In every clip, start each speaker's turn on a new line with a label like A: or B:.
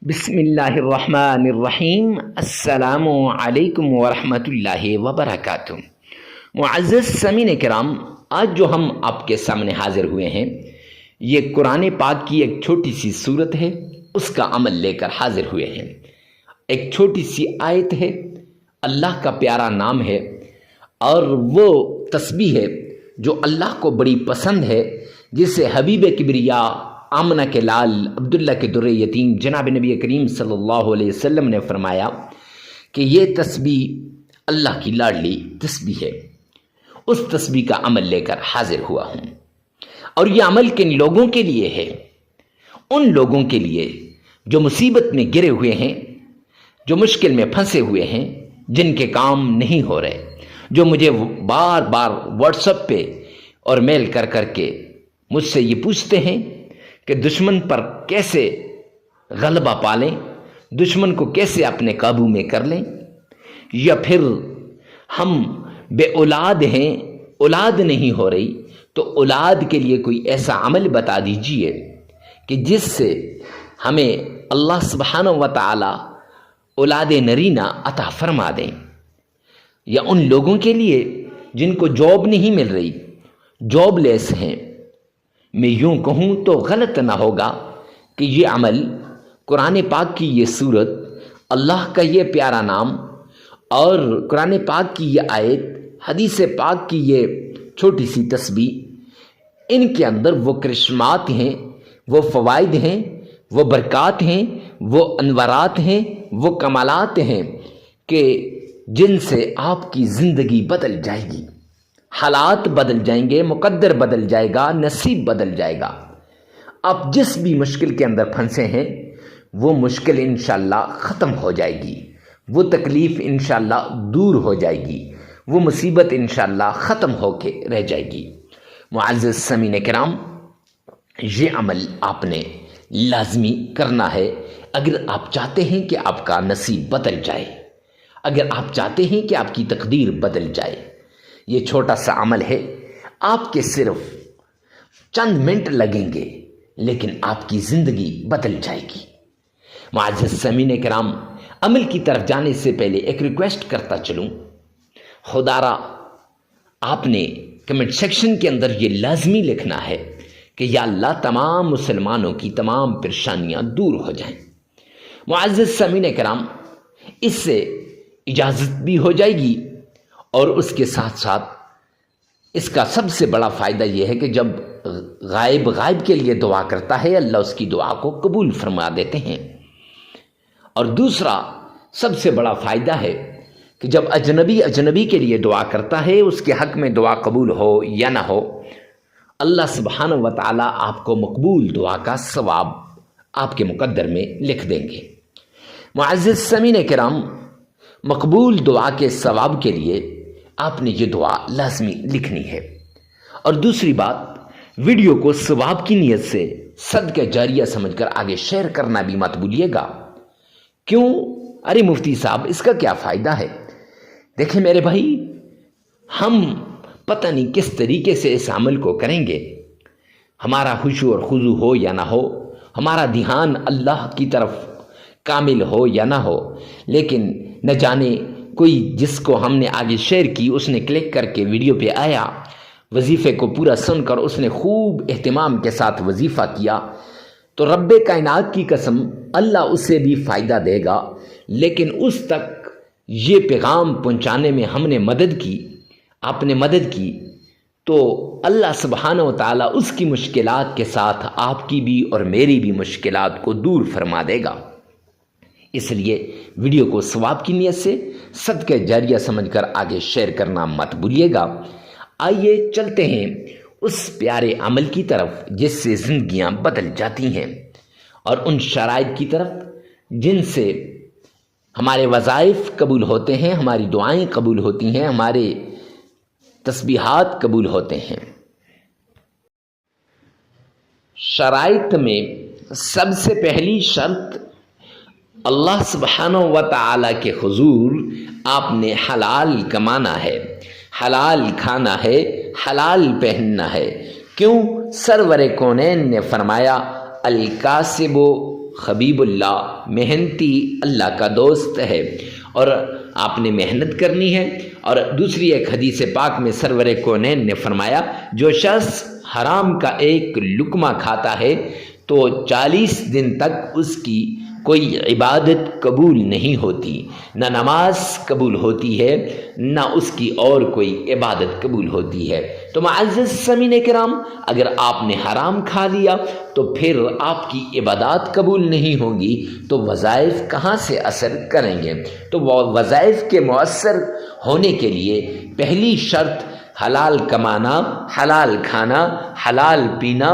A: بسم اللہ الرحمن الرحیم۔ السلام علیکم ورحمۃ اللہ وبرکاتہ۔ معزز سامعین کرام، آج جو ہم آپ کے سامنے حاضر ہوئے ہیں یہ قرآن پاک کی ایک چھوٹی سی صورت ہے، اس کا عمل لے کر حاضر ہوئے ہیں۔ ایک چھوٹی سی آیت ہے، اللہ کا پیارا نام ہے اور وہ تسبیح ہے جو اللہ کو بڑی پسند ہے، جسے حبیب کبریا آمنہ کے لال عبداللہ کے در یتیم جناب نبی کریم صلی اللہ علیہ وسلم نے فرمایا کہ یہ تسبیح اللہ کی لاڈلی تسبیح ہے۔ اس تسبیح کا عمل لے کر حاضر ہوا ہوں، اور یہ عمل کن لوگوں کے لیے ہے؟ ان لوگوں کے لیے جو مصیبت میں گرے ہوئے ہیں، جو مشکل میں پھنسے ہوئے ہیں، جن کے کام نہیں ہو رہے، جو مجھے بار بار واٹس ایپ پہ اور میل کر کر کے مجھ سے یہ پوچھتے ہیں کہ دشمن پر کیسے غلبہ پالیں، دشمن کو کیسے اپنے قابو میں کر لیں، یا پھر ہم بے اولاد ہیں، اولاد نہیں ہو رہی، تو اولاد کے لیے کوئی ایسا عمل بتا دیجئے کہ جس سے ہمیں اللہ سبحانہ و تعالی اولاد نرینہ عطا فرما دیں۔ یا ان لوگوں کے لیے جن کو جاب نہیں مل رہی، جاب لیس ہیں، میں یوں کہوں تو غلط نہ ہوگا کہ یہ عمل، قرآن پاک کی یہ صورت، اللہ کا یہ پیارا نام اور قرآن پاک کی یہ آیت، حدیث پاک کی یہ چھوٹی سی تسبیح، ان کے اندر وہ کرشمات ہیں، وہ فوائد ہیں، وہ برکات ہیں، وہ انوارات ہیں، وہ کمالات ہیں کہ جن سے آپ کی زندگی بدل جائے گی، حالات بدل جائیں گے، مقدر بدل جائے گا، نصیب بدل جائے گا۔ آپ جس بھی مشکل کے اندر پھنسے ہیں وہ مشکل انشاءاللہ ختم ہو جائے گی، وہ تکلیف انشاءاللہ دور ہو جائے گی، وہ مصیبت انشاءاللہ ختم ہو کے رہ جائے گی۔ معزز سامعین کرام، یہ عمل آپ نے لازمی کرنا ہے اگر آپ چاہتے ہیں کہ آپ کا نصیب بدل جائے، اگر آپ چاہتے ہیں کہ آپ کی تقدیر بدل جائے۔ یہ چھوٹا سا عمل ہے، آپ کے صرف چند منٹ لگیں گے لیکن آپ کی زندگی بدل جائے گی۔ معزز سامعین کرام، عمل کی طرف جانے سے پہلے ایک ریکویسٹ کرتا چلوں، خدا را آپ نے کمنٹ سیکشن کے اندر یہ لازمی لکھنا ہے کہ یا اللہ تمام مسلمانوں کی تمام پریشانیاں دور ہو جائیں۔ معزز سامعین کرام، اس سے اجازت بھی ہو جائے گی، اور اس کے ساتھ ساتھ اس کا سب سے بڑا فائدہ یہ ہے کہ جب غائب کے لیے دعا کرتا ہے، اللہ اس کی دعا کو قبول فرما دیتے ہیں۔ اور دوسرا سب سے بڑا فائدہ ہے کہ جب اجنبی کے لیے دعا کرتا ہے، اس کے حق میں دعا قبول ہو یا نہ ہو، اللہ سبحانہ و تعالی آپ کو مقبول دعا کا ثواب آپ کے مقدر میں لکھ دیں گے۔ معزز سامعین کرام، مقبول دعا کے ثواب کے لیے آپ نے یہ دعا لازمی لکھنی ہے۔ اور دوسری بات، ویڈیو کو ثواب کی نیت سے صدقہ جاریہ سمجھ کر آگے شیئر کرنا بھی مت بھولیے گا۔ کیوں؟ ارے مفتی صاحب، اس کا کیا فائدہ ہے؟ دیکھیں میرے بھائی، ہم پتہ نہیں کس طریقے سے اس عمل کو کریں گے، ہمارا خشوع اور خضوع ہو یا نہ ہو، ہمارا دھیان اللہ کی طرف کامل ہو یا نہ ہو، لیکن نہ جانے کوئی جس کو ہم نے آگے شیئر کی، اس نے کلک کر کے ویڈیو پہ آیا، وظیفے کو پورا سن کر اس نے خوب اہتمام کے ساتھ وظیفہ کیا، تو رب کائنات کی قسم اللہ اسے بھی فائدہ دے گا، لیکن اس تک یہ پیغام پہنچانے میں ہم نے مدد کی، آپ نے مدد کی، تو اللہ سبحانہ و تعالی اس کی مشکلات کے ساتھ آپ کی بھی اور میری بھی مشکلات کو دور فرما دے گا۔ اس لیے ویڈیو کو ثواب کی نیت سے صدقہ جاریہ سمجھ کر آگے شیئر کرنا مت بھولیے گا۔ آئیے چلتے ہیں اس پیارے عمل کی طرف جس سے زندگیاں بدل جاتی ہیں، اور ان شرائط کی طرف جن سے ہمارے وظائف قبول ہوتے ہیں، ہماری دعائیں قبول ہوتی ہیں، ہمارے تسبیحات قبول ہوتے ہیں۔ شرائط میں سب سے پہلی شرط، اللہ سبحانہ و تعالی کے حضور آپ نے حلال کمانا ہے، حلال کھانا ہے، حلال پہننا ہے۔ کیوں؟ سرور کونین نے فرمایا الکاسب حبیب اللہ محنتی اللہ کا دوست ہے اور آپ نے محنت کرنی ہے۔ اور دوسری ایک حدیث پاک میں سرور کونین نے فرمایا جو شخص حرام کا ایک لقمہ کھاتا ہے تو 40 دن تک اس کی کوئی عبادت قبول نہیں ہوتی، نہ نماز قبول ہوتی ہے نہ اس کی اور کوئی عبادت قبول ہوتی ہے۔ تو معزز سامعین کرام، اگر آپ نے حرام کھا لیا تو پھر آپ کی عبادات قبول نہیں ہوں گی، تو وظائف کہاں سے اثر کریں گے؟ تو وہ وظائف کے مؤثر ہونے کے لیے پہلی شرط حلال کمانا، حلال کھانا، حلال پینا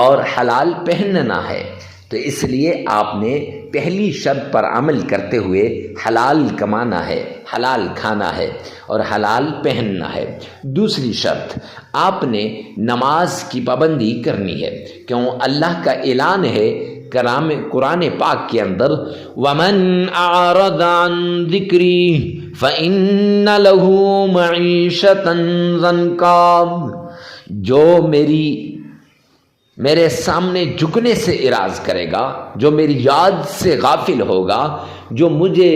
A: اور حلال پہننا ہے۔ تو اس لیے آپ نے پہلی شرط پر عمل کرتے ہوئے حلال کمانا ہے، حلال کھانا ہے اور حلال پہننا ہے۔ دوسری شرط آپ نے نماز کی پابندی کرنی ہے، کیوں اللہ کا اعلان ہے قرآن پاک کے اندر وَمَنْ أَعْرَضَ عَنْ ذِكْرِي فَإِنَّ لَهُ مَعِيشَةً ضَنْكًا، جو میرے سامنے جھکنے سے اعراض کرے گا، جو میری یاد سے غافل ہوگا، جو مجھے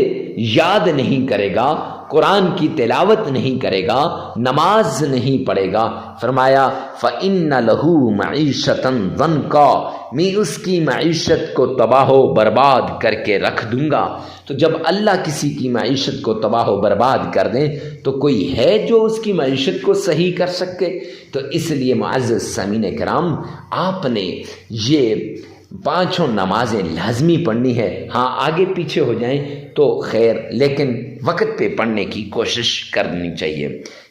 A: یاد نہیں کرے گا، قرآن کی تلاوت نہیں کرے گا، نماز نہیں پڑھے گا، فرمایا فَإِنَّ لَهُ مَعِيشَةً ضَنْكًا، میں اس کی معیشت کو تباہ و برباد کر کے رکھ دوں گا۔ تو جب اللہ کسی کی معیشت کو تباہ و برباد کر دیں تو کوئی ہے جو اس کی معیشت کو صحیح کر سکے؟ تو اس لیے معزز سامعین کرام، آپ نے یہ 5 نمازیں لازمی پڑھنی ہے۔ ہاں آگے پیچھے ہو جائیں تو خیر، لیکن وقت پہ پڑھنے کی کوشش کرنی چاہیے۔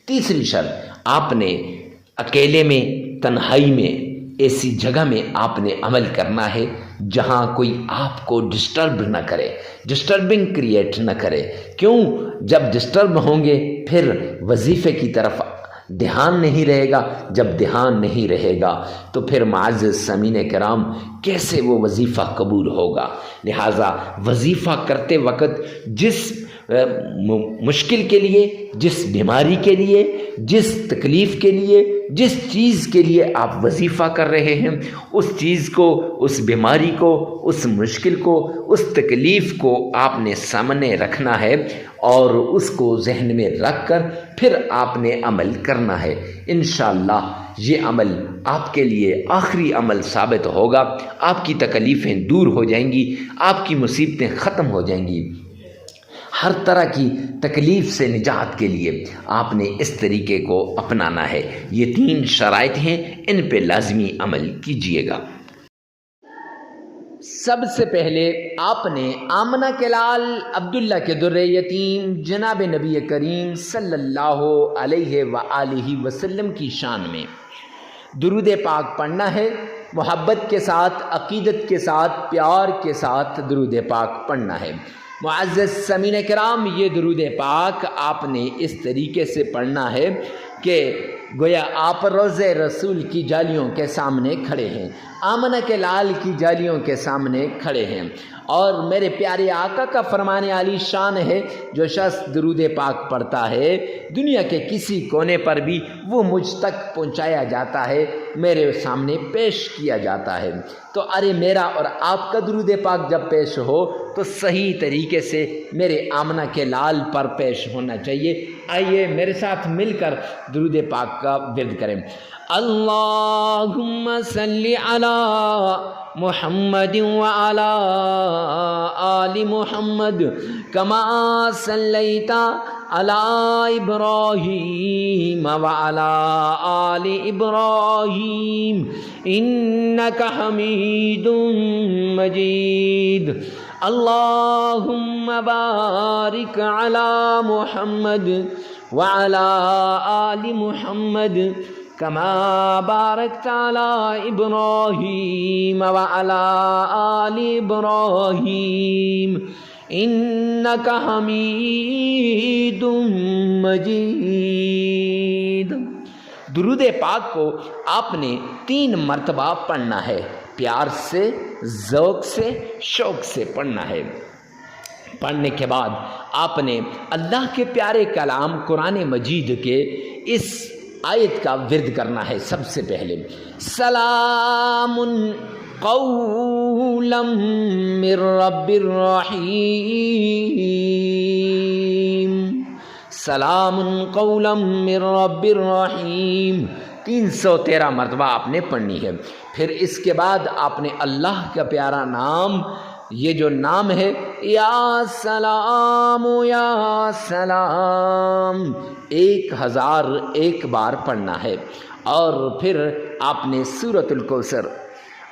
A: تیسری شرط، آپ نے اکیلے میں، تنہائی میں، ایسی جگہ میں آپ نے عمل کرنا ہے جہاں کوئی آپ کو ڈسٹرب نہ کرے، ڈسٹربنگ کریٹ نہ کرے۔ کیوں؟ جب ڈسٹرب ہوں گے پھر وظیفے کی طرف دھیان نہیں رہے گا، جب دھیان نہیں رہے گا تو پھر معزز سامعین کرام کیسے وہ وظیفہ قبول ہوگا؟ لہٰذا وظیفہ کرتے وقت جس مشکل کے لیے، جس بیماری کے لیے، جس تکلیف کے لیے، جس چیز کے لیے آپ وظیفہ کر رہے ہیں، اس چیز کو، اس بیماری کو، اس مشکل کو، اس تکلیف کو آپ نے سامنے رکھنا ہے اور اس کو ذہن میں رکھ کر پھر آپ نے عمل کرنا ہے۔ انشاءاللہ یہ عمل آپ کے لیے آخری عمل ثابت ہوگا، آپ کی تکلیفیں دور ہو جائیں گی، آپ کی مصیبتیں ختم ہو جائیں گی۔ ہر طرح کی تکلیف سے نجات کے لیے آپ نے اس طریقے کو اپنانا ہے۔ یہ 3 شرائط ہیں، ان پہ لازمی عمل کیجیے گا۔ سب سے پہلے آپ نے آمنہ کے لال عبداللہ کے در یتیم جناب نبی کریم صلی اللہ علیہ وآلہ وسلم کی شان میں درود پاک پڑھنا ہے۔ محبت کے ساتھ، عقیدت کے ساتھ، پیار کے ساتھ درود پاک پڑھنا ہے۔ معزز سامعین کرام، یہ درود پاک آپ نے اس طریقے سے پڑھنا ہے کہ گویا آپ روضہ رسول کی جالیوں کے سامنے کھڑے ہیں، آمنہ کے لال کی جالیوں کے سامنے کھڑے ہیں، اور میرے پیارے آقا کا فرمان عالی شان ہے جو شخص درود پاک پڑھتا ہے دنیا کے کسی کونے پر بھی وہ مجھ تک پہنچایا جاتا ہے، میرے سامنے پیش کیا جاتا ہے۔ تو ارے میرا اور آپ کا درود پاک جب پیش ہو تو صحیح طریقے سے میرے آمنہ کے لال پر پیش ہونا چاہیے۔ آئیے میرے ساتھ مل کر درود پاک کا ورد کریں۔ اللہم صلی علی محمد وعلی آل محمد کما صلیت علی ابراہیم وعلی آل ابراہیم انک حمید مجید۔ اللہم بارک علی محمد وعلی آل محمد کما بارکت علی ابراہیم وعلی آل ابراہیم انک حمید مجید۔ درود پاک کو آپ نے 3 مرتبہ پڑھنا ہے، پیار سے، ذوق سے، شوق سے پڑھنا ہے۔ پڑھنے کے بعد آپ نے اللہ کے پیارے کلام قرآن مجید کے اس آیت کا ورد کرنا ہے۔ سب سے پہلے سلام قولا من رب الرحیم، سلام قولا من رب الرحیم 313 مرتبہ آپ نے پڑھنی ہے۔ پھر اس کے بعد آپ نے اللہ کا پیارا نام، یہ جو نام ہے یا سلام یا سلام 1001 بار پڑھنا ہے، اور پھر آپ نے سورۃ الکوثر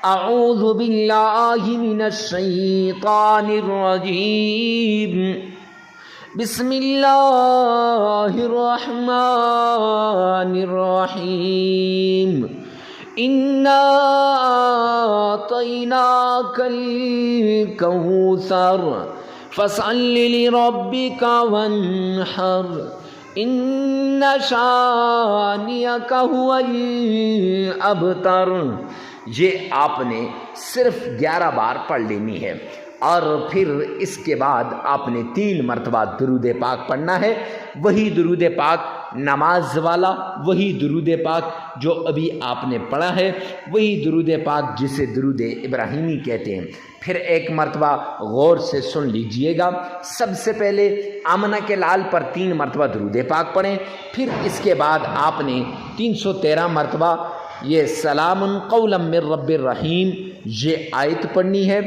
A: اعوذ باللہ من الشیطان الرجیم بسم اللہ الرحمن الرحیم اِنَّا أَعْطَيْنَاكَ الْكَوْثَرَ فَصَلِّ لِرَبِّكَ وَانْحَرْ إِنَّ شَانِئَكَ هُوَ الْأَبْتَرُ۔ یہ آپ نے صرف 11 بار پڑھ لینی ہے، اور پھر اس کے بعد آپ نے 3 مرتبہ درود پاک پڑھنا ہے، وہی درود پاک نماز والا، وہی درود پاک جو ابھی آپ نے پڑھا ہے، وہی درود پاک جسے درود ابراہیمی کہتے ہیں۔ پھر 1 مرتبہ غور سے سن لیجئے گا۔ سب سے پہلے آمنہ کے لال پر 3 مرتبہ درود پاک پڑھیں، پھر اس کے بعد آپ نے 313 مرتبہ یہ سلام قولا من رب الرحیم یہ آیت پڑھنی ہے،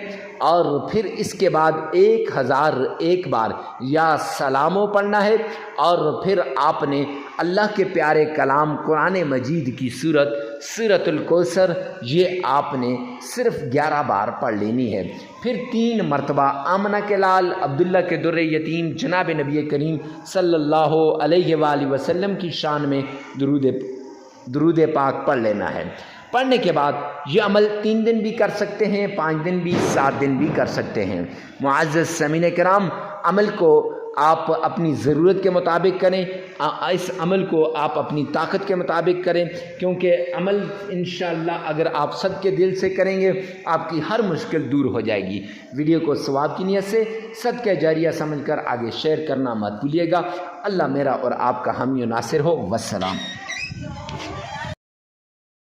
A: اور پھر اس کے بعد 1001 بار یا سلامو پڑھنا ہے، اور پھر آپ نے اللہ کے پیارے کلام قرآن مجید کی سورۃ الکوثر یہ آپ نے صرف 11 بار پڑھ لینی ہے۔ پھر 3 مرتبہ آمنہ کے لال عبداللہ کے در یتیم جناب نبی کریم صلی اللہ علیہ وآلہ وسلم کی شان میں درود پاک پڑھ لینا ہے۔ پڑھنے کے بعد یہ عمل 3 دن بھی کر سکتے ہیں، 5 دن بھی، 7 دن بھی کر سکتے ہیں۔ معزز سامعین کرام، عمل کو آپ اپنی ضرورت کے مطابق کریں، اس عمل کو آپ اپنی طاقت کے مطابق کریں، کیونکہ عمل انشاءاللہ اگر آپ صدقے دل سے کریں گے آپ کی ہر مشکل دور ہو جائے گی۔ ویڈیو کو ثواب کی نیت سے صدقہ جاریہ سمجھ کر آگے شیئر کرنا مت بھولیے گا۔ اللہ میرا اور آپ کا حامی و ناصر ہو۔ والسلام۔